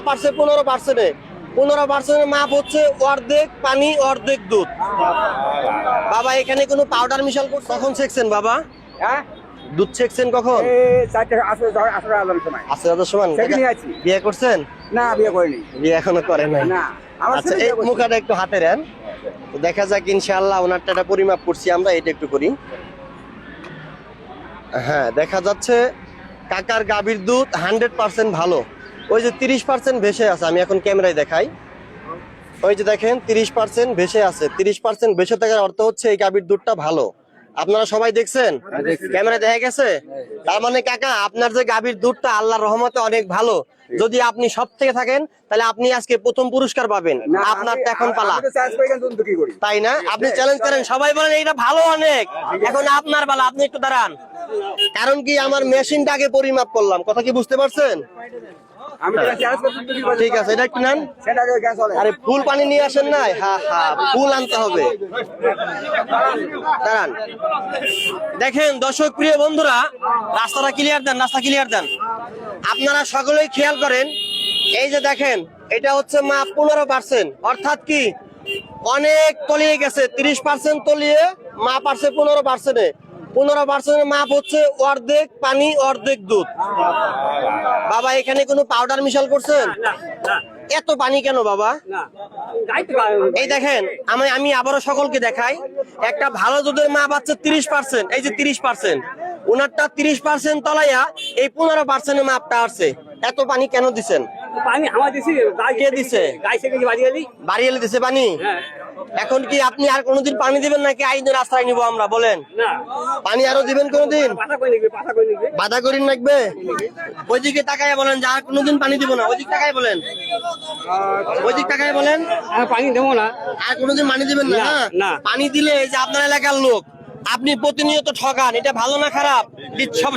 মাপ আছে 15%। 15% মাপ হচ্ছে অর্ধেক পানি অর্ধেক দুধ। বাবা এখানে কোনো পাউডার মিশাল কখন ছেকছেন বাবা? হ্যাঁ দুধ ছেকছেন কখন? আসর সময়। বিয়ে করছেন? না বিয়ে করিনি। বিয়ে এখনো করেন নাই? না। আচ্ছা এই মুখাটা একটু হাতে নেন, তো দেখা যাক ইনশাআল্লাহ। ওনারটা একটা পরিমাপ করছি আমরা, এটা একটু করি। হ্যাঁ দেখা যাচ্ছে কাকার গাভীর দুধ 100% ভালো। ওই যে 30% ভেসে আছে, আমি এখন ক্যামেরায় দেখাই। ওই যে দেখেন 30% ভেসে আছে। 30% ভেসে থাকার অর্থ হচ্ছে এই গাভীর দুধটা ভালো। আপনারা সবাই দেখছেন, ক্যামেরায় দেখা গেছে। তার মানে কাকা আপনার যে গাভীর দুধটা আল্লাহর রহমতে অনেক ভালো। যদি আপনি সব থেকে থাকেন তাহলে আপনি আজকে প্রথম পুরস্কার পাবেন। আপনারটা এখন পালা, তাই না? আপনি চ্যালেঞ্জ করেন, সবাই বলেন এইটা ভালো অনেক, এখন আপনার পালা। আপনি একটু দাঁড়ান, কারণ কি আমার মেশিনটা আগে পরিমাপ করলাম। কথা কি বুঝতে পারছেন? ঠিক আছে, এটা একটু নেন। আরে ফুল পানি নিয়ে আসেন নাই? হ্যাঁ হ্যাঁ ফুল আনতে হবে। দাঁড়ান, দেখেন দর্শক প্রিয় বন্ধুরা, রাস্তাটা ক্লিয়ার দেন, রাস্তা ক্লিয়ার দেন। আপনারা সকলেই খেয়াল করেন, এই যে দেখেন এটা হচ্ছে মাপ 15%, অর্থাৎ কি অনেক তলিয়ে গেছে। 30% তলিয়ে মাপ আছে 15%। 15% মাপ হচ্ছে অর্ধেক পানি অর্ধেক দুধ। বাবা এখানে কোনো পাউডার মিশাল করছেন? এত পানি কেন বাবা? এই দেখেন আমি আবারও সকলকে দেখাই, একটা ভালো দুধের মাপ আছে 30%। এই যে 30%, ওনারটা 30% তলাইয়া এই 15% মাপটা আসছে। এত পানি কেন দিছেন? পানি আমার দিছি, কে দিছে? বাড়িয়ে দিছে পানি। এখন কি আপনি আর কোনোদিন পানি দিবেন নাকি আইনের আশ্রয় নিব আমরা? বলেন পানি আরো দিবেন কোনোদিন? বাধা করিন লাগবে। ওইদিকে তাকায় বলেন যে আর কোনোদিন পানি দিব না। ওইদিক তাকায় বলেন, ওইদিক তাকায় বলেন পানি দেবো না, আর কোনোদিন পানি দিবেন না। না। পানি দিলে এই যে আপনার এলাকার লোক, আপনি প্রতিনিয়ত ঠকান। এটা ভালো না খারাপ?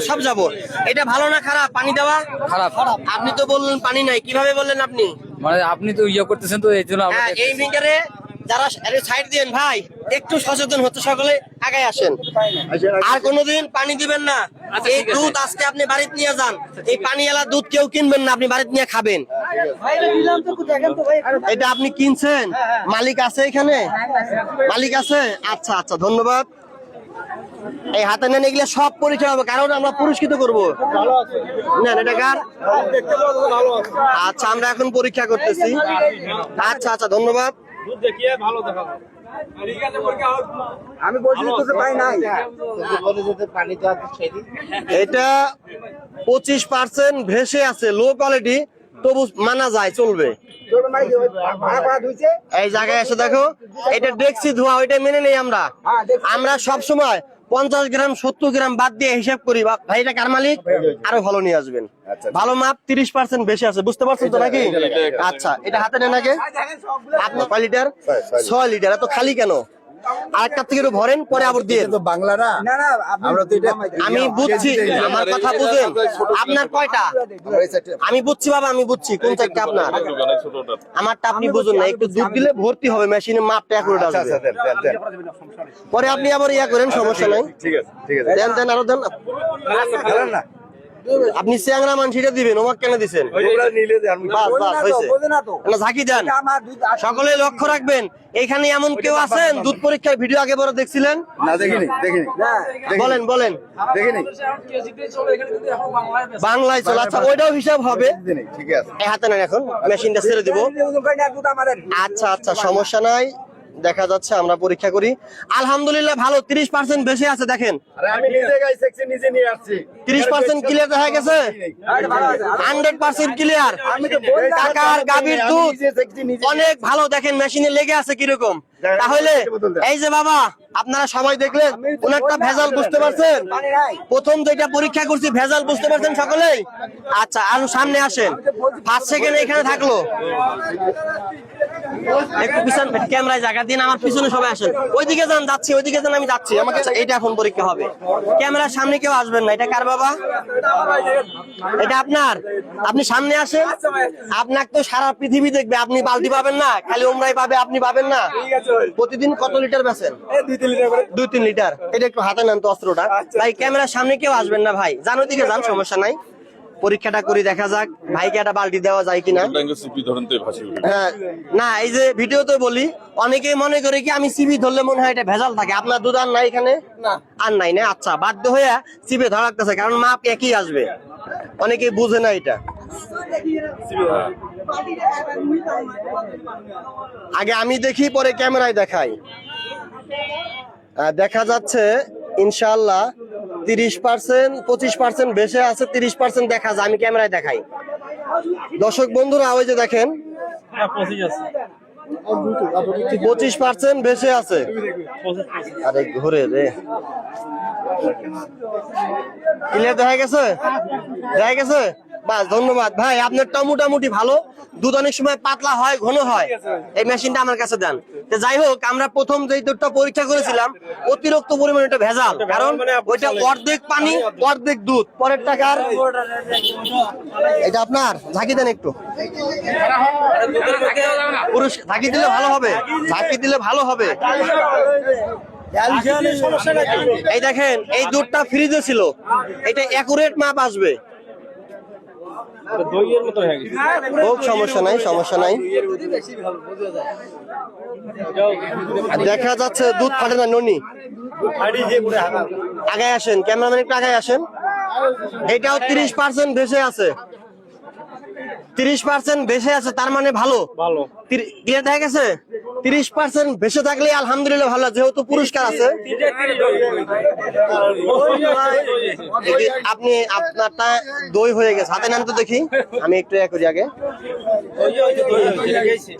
সব যাবো। এটা ভালো না খারাপ? পানি দেওয়া খারাপ। আপনি তো বললেন পানি নাই, কিভাবে বললেন আপনি? মানে আপনি তো ইয়ে করতেছেন, তো এই জন্য হ্যাঁ, এই ফিঙ্গারে যারা সাইড দিন ভাই, একটু সচেতন হতে সকলে আগে আসেন। আর কোনোদিন পানি দিবেন না। এই দুধ আজকে আপনি বাড়িতে নিয়ে যান, এই পানিওয়ালা দুধ কেউ কিনবেন না, আপনি বাড়িতে নিয়ে খাবেন। এটা আপনি কিনছেন? মালিক আছে এখানে? মালিক আছে? আচ্ছা আচ্ছা ধন্যবাদ। এই হাতে নেন, এগুলো সব পরীক্ষা হবে, কারণ আমরা পুরস্কৃত করবো। নেন এটা কার? আচ্ছা আমরা এখন পরীক্ষা করতেছি। আচ্ছা আচ্ছা ধন্যবাদ। আমি বলছি তোকে পাই নাই। এটা 25% ভেসে আছে, লো কোয়ালিটি, তবু মানা যায়, চলবে। এই জায়গায় এসে দেখো, এটা ডেক্সি ধোয়া, ওইটা মেনে নেই আমরা। আমরা সব সময় 50 গ্রাম 70 গ্রাম বাদ দিয়ে হিসাব করি। ভাই এটা কার মালিক? আরো ভালো নিয়ে আসবেন। ভালো মাপ 30% বেশি আছে, বুঝতে পারছেন তো নাকি? আচ্ছা এটা হাতে নেন আগে। আপনার কয় লিটার? 6 লিটার। এত খালি কেন? আরেকটা থেকে একটু ভরেন, পরে আবার দিয়ে। বাংলা না, আমি বুঝছি, আমার কথা বুঝেন। আপনার কয়টা? আমি বুঝছি বাবা, আমি বুঝছি কোন চারটা আপনার। আমারটা আপনি বুঝুন না, একটু দুধ দিলে ভর্তি হবে মেশিনে, মাপটা অ্যাকুরেট আসবে। পরে আপনি আবার ইয়া করেন, সমস্যা নাই। দেন দেন আরো দেন। আপনি চ্যাংরা মানসিটা দিবেন, ওমাক কেন দিচ্ছেন? ঝাঁকি দেন। সকলে লক্ষ্য রাখবেন, এখানে এমন কেউ আছেন দুধ পরীক্ষার ভিডিও আগে বড় দেখছিলেন? না দেখিনি। বলেন বলেন। দেখিনি। বাংলায় চলে। আচ্ছা ওইটাও হিসাব হবে। ঠিক আছে। এই হাতে নেন, এখন মেশিনটা ছেড়ে দিব। আচ্ছা আচ্ছা সমস্যা নাই, দেখা যাচ্ছে আমরা পরীক্ষা করি। আলহামদুলিল্লাহ ভালো, 30% বেশি আছে। দেখেন আমি নিজে গাই সেকশন নিজে নিয়ে আসছি। 30% ক্লিয়ার দেখা গেছে, 100% ক্লিয়ার। টাকার গাভীর দুধ অনেক ভালো। দেখেন মেশিনে লেগে আছে কিরকম। তাহলে এই যে বাবা আপনারা সবাই দেখলেন, ওনারটা ভেজাল, বুঝতে পারছেন? প্রথম যেটা পরীক্ষা করছি ভেজাল, বুঝতে পারছেন সকলেই? আচ্ছা আর সামনে আসেন, 5 সেকেন্ড এখানে থাকলো। একটু পিছন ক্যামেরায় জায়গা দিন, আমার পিছনে সবাই আসেন। ওইদিকে যান, যাচ্ছি ওইদিকে যান, আমি যাচ্ছি। আমাকে এটা এখন পরীক্ষা হবে, ক্যামেরার সামনে কেউ আসবেন না। এটা কার বাবা? এটা আপনার? আপনি সামনে আসেন, আপনাকে তো সারা পৃথিবী দেখবে, আপনি বালতি পাবেন না, খালি ওমরাই পাবে, আপনি পাবেন না। প্রতিদিন কত লিটার বেচেন? 2-3 লিটার। এটা একটু হাতে নেন তো অস্ত্রটা ভাই, ক্যামেরার সামনে কেউ আসবেন না ভাই, যান ওইদিকে যান, সমস্যা নাই। পরীক্ষাটা করি, দেখা যাক ভাইকে একটা বালতি দেওয়া যায় কিনা। হ্যাঁ, না এই যে ভিডিওতে বলি, অনেকেই মনে করে কি আমি সিবি ধরলে মনে হয় এটা ভেজাল থাকে। আপনার দুধ আর নাই এখানে? আর নাই না, আচ্ছা বাধ্য হয়ে সিবি ধরা লাগতেছে, কারণ মাপ একই আসবে। অনেকেই বুঝে না এটা। আগে আমি দেখি, পরে ক্যামেরায় দেখাই। দেখা যাচ্ছে ইনশাআল্লাহ 30%, 25% বেশি আছে, 30% দেখা যায়। আমি ক্যামেরায় দেখাই। দর্শক বন্ধুরা, ওই যে দেখেন 25% বেশি আছে। আরে ঘুরে রে, ক্লিয়ার দেখা গেছে? দেখা গেছে? বাস, ধন্যবাদ ভাই। আপনারটা মোটামুটি ভালো, দুধ অনেক সময় পাতলা হয়, ঘন হয়। এই মেশিনটা আমার কাছে দেন। তো যাই হোক, আমরা প্রথম যে দুধটা পরীক্ষা করেছিলাম অতিরিক্ত পরিমাণে এটা ভেজাল, কারণ ওইটা অর্ধেক পানি অর্ধেক দুধ। পরের টাকার এটা আপনার ঝাঁকি দেন একটু, পুরুষ ঝাঁকি দিলে ভালো হবে, ঝাঁকি দিলে ভালো হবে। এই দেখেন, এই দুধটা ফ্রিজে ছিল, এটা অ্যাকুরেট মাপ আসবে। হোক, সমস্যা নাই, সমস্যা নাই। দেখা যাচ্ছে দুধ ফাটে না। ননি আগায় আসেন, ক্যামেরাম্যান একটু আগায় আসেন। এটাও 30% ভেসে আছে, 30% ভেসে আছে, তার মানে ভালো। ক্লিয়ার দেখা গেছে? 30% ভেসে থাকলে আলহামদুলিল্লাহ ভালো, যেহেতু পুরস্কার আছে। আপনি আপনারটা দই হয়ে গেছে, হাতে নেন তো দেখি, আমি একটু করি আগে।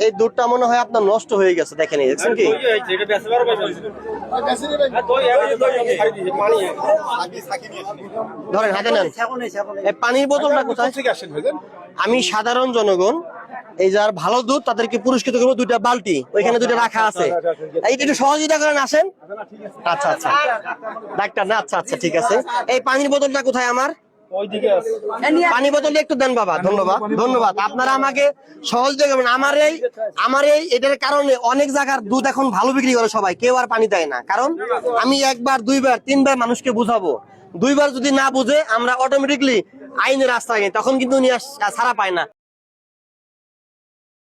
এই দুধটা মনে হয় আপনার নষ্ট হয়ে গেছে, দেখেন। দেখছেন কি? ধরেন, হাতে নেন। এই পানির বোতলটা কোথায়? আমি সাধারণ জনগণ, এই যার ভালো দুধ তাদেরকে পুরস্কৃত করবো। 2টা বালতি ওইখানে 2টা রাখা আছে, এইটা একটু সহযোগিতা করেন, আসেন। আচ্ছা আচ্ছা, ডাক্তার না? আচ্ছা আচ্ছা, ঠিক আছে। এই পানির বোতলটা কোথায় আমার? পানি বোতলটা একটু দেন বাবা। ধন্যবাদ, ধন্যবাদ। আপনারা আমাকে সহযোগিতা করবেন। আমার এই এটার কারণে অনেক জায়গার দুধ এখন ভালো বিক্রি করে সবাই, কেউ আর পানি দেয় না। কারণ আমি 1 বার 2 বার 3 বার মানুষকে বুঝাবো, 2 বার যদি না বুঝে আমরা অটোমেটিকলি আইনের রাস্তায়, তখন কিন্তু ছাড়া পায় না।